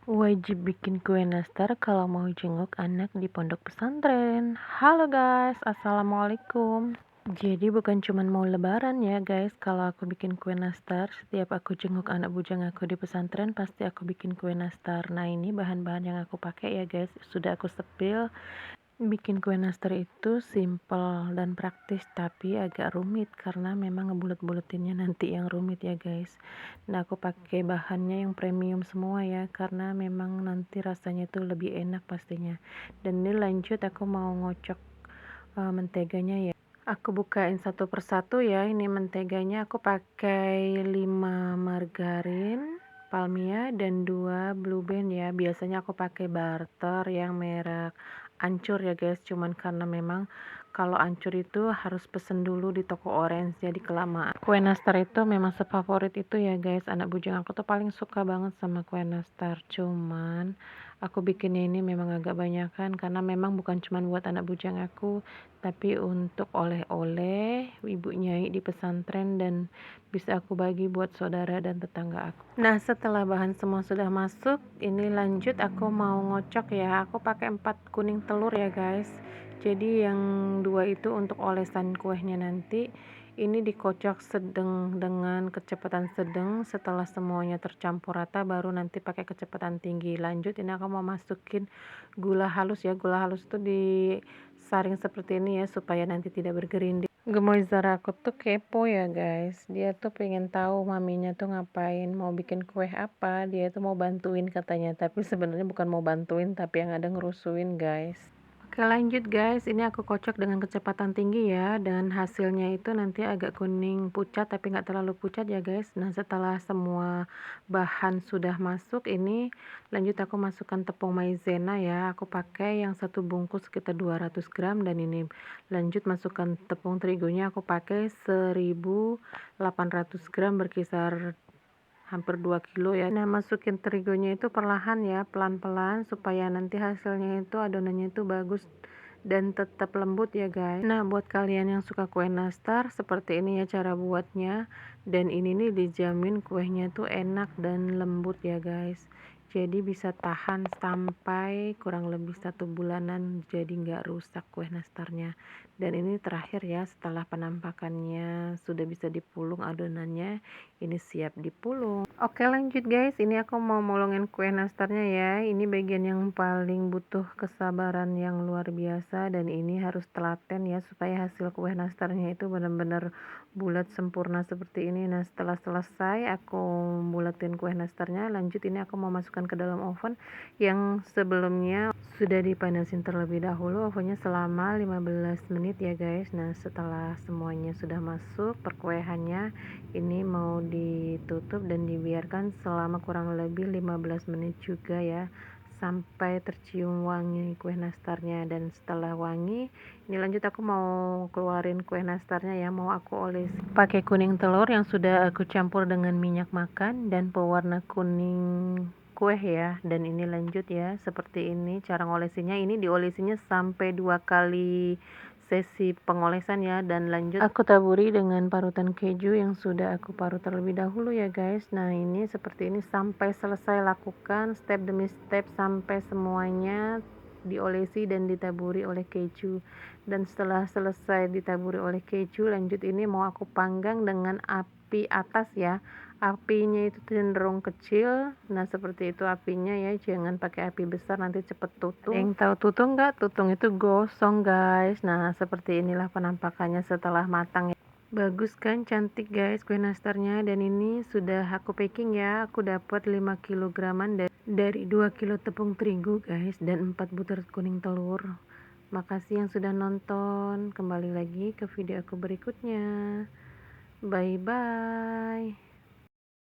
Wajib bikin kue nastar kalau mau jenguk anak di pondok pesantren. Halo guys, assalamualaikum. Jadi bukan cuman mau lebaran ya guys, kalau aku bikin kue nastar, setiap aku jenguk anak bujang aku di pesantren pasti aku bikin kue nastar. Nah ini bahan-bahan yang aku pakai ya guys, sudah aku sepil. Bikin kue nastar itu simple dan praktis tapi agak rumit karena memang ngebulet-buletinnya nanti yang rumit ya guys. Nah aku pakai bahannya yang premium semua ya karena memang nanti rasanya itu lebih enak pastinya. Dan ini lanjut aku mau ngocok menteganya ya. Aku bukain satu persatu ya, ini menteganya aku pakai 5 margarin Palmia dan 2 Blue Band ya. Biasanya aku pakai Barter yang merek Ancur ya guys, cuman karena memang kalau Ancur itu harus pesen dulu di toko orange jadi kelamaan. Kue nastar itu memang sefavorit itu ya guys, anak bujang aku tuh paling suka banget sama kue nastar, cuman aku bikinnya ini memang agak banyakan karena memang bukan cuman buat anak bujang aku, tapi untuk oleh-oleh ibu nyai di pesantren dan bisa aku bagi buat saudara dan tetangga aku. Nah setelah bahan semua sudah masuk, ini lanjut aku mau ngocok ya. Aku pakai 4 kuning telur ya guys, jadi yang 2 itu untuk olesan kuehnya nanti. Ini dikocok sedang dengan kecepatan sedang. Setelah semuanya tercampur rata baru nanti pakai kecepatan tinggi. Lanjut ini aku mau masukin gula halus ya. Gula halus itu disaring seperti ini ya supaya nanti tidak bergerinding. Gemoy Zara aku tuh kepo ya guys, dia tuh pengen tahu maminya tuh ngapain, mau bikin kue apa, dia tuh mau bantuin katanya, tapi sebenarnya bukan mau bantuin tapi yang ada ngerusuin guys. Oke lanjut guys, ini aku kocok dengan kecepatan tinggi ya, dan hasilnya itu nanti agak kuning pucat tapi nggak terlalu pucat ya guys. Nah setelah semua bahan sudah masuk, ini lanjut aku masukkan tepung maizena ya, aku pakai yang satu bungkus sekitar 200 gram, dan ini lanjut masukkan tepung terigunya, aku pakai 1800 gram berkisar hampir 2 kilo ya. Nah masukin terigunya itu perlahan ya, pelan-pelan supaya nanti hasilnya itu adonannya itu bagus dan tetap lembut ya guys. Nah buat kalian yang suka kue nastar, seperti ini ya cara buatnya, dan ini nih dijamin kuenya tuh enak dan lembut ya guys, jadi bisa tahan sampai kurang lebih 1 bulanan, jadi nggak rusak kue nastarnya. Dan ini terakhir ya, setelah penampakannya sudah bisa dipulung adonannya, ini siap dipulung. Oke lanjut guys, ini aku mau molongin kue nastarnya ya. Ini bagian yang paling butuh kesabaran yang luar biasa, dan ini harus telaten ya supaya hasil kue nastarnya itu benar-benar bulat sempurna seperti ini. Nah setelah selesai aku bulatin kue nastarnya, lanjut ini aku mau masukkan ke dalam oven yang sebelumnya sudah dipanasin terlebih dahulu, ovennya selama 15 menit ya guys. Nah setelah semuanya sudah masuk perkuehannya, ini mau ditutup dan dibiarkan selama kurang lebih 15 menit juga ya, sampai tercium wangi kue nastarnya. Dan setelah wangi, ini lanjut aku mau keluarin kue nastarnya ya, mau aku oles pakai kuning telur yang sudah aku campur dengan minyak makan dan pewarna kuning kue ya. Dan ini lanjut ya, seperti ini cara ngolesinya. Ini diolesinya sampai 2 kali sesi pengolesan ya, dan lanjut aku taburi dengan parutan keju yang sudah aku parut terlebih dahulu ya guys. Nah ini seperti ini sampai selesai, lakukan step demi step sampai semuanya diolesi dan ditaburi oleh keju. Dan setelah selesai ditaburi oleh keju, lanjut ini mau aku panggang dengan api atas ya, apinya itu cenderung kecil. Nah seperti itu apinya ya, jangan pakai api besar nanti cepet tutung. Yang tahu tutung nggak? Tutung itu gosong guys. Nah seperti inilah penampakannya setelah matang ya. Bagus kan, cantik guys kue nastarnya. Dan ini sudah aku packing ya, aku dapat 5 kilograman dari 2 kilo tepung terigu guys, dan 4 butir kuning telur. Makasih yang sudah nonton, kembali lagi ke video aku berikutnya. Bye bye.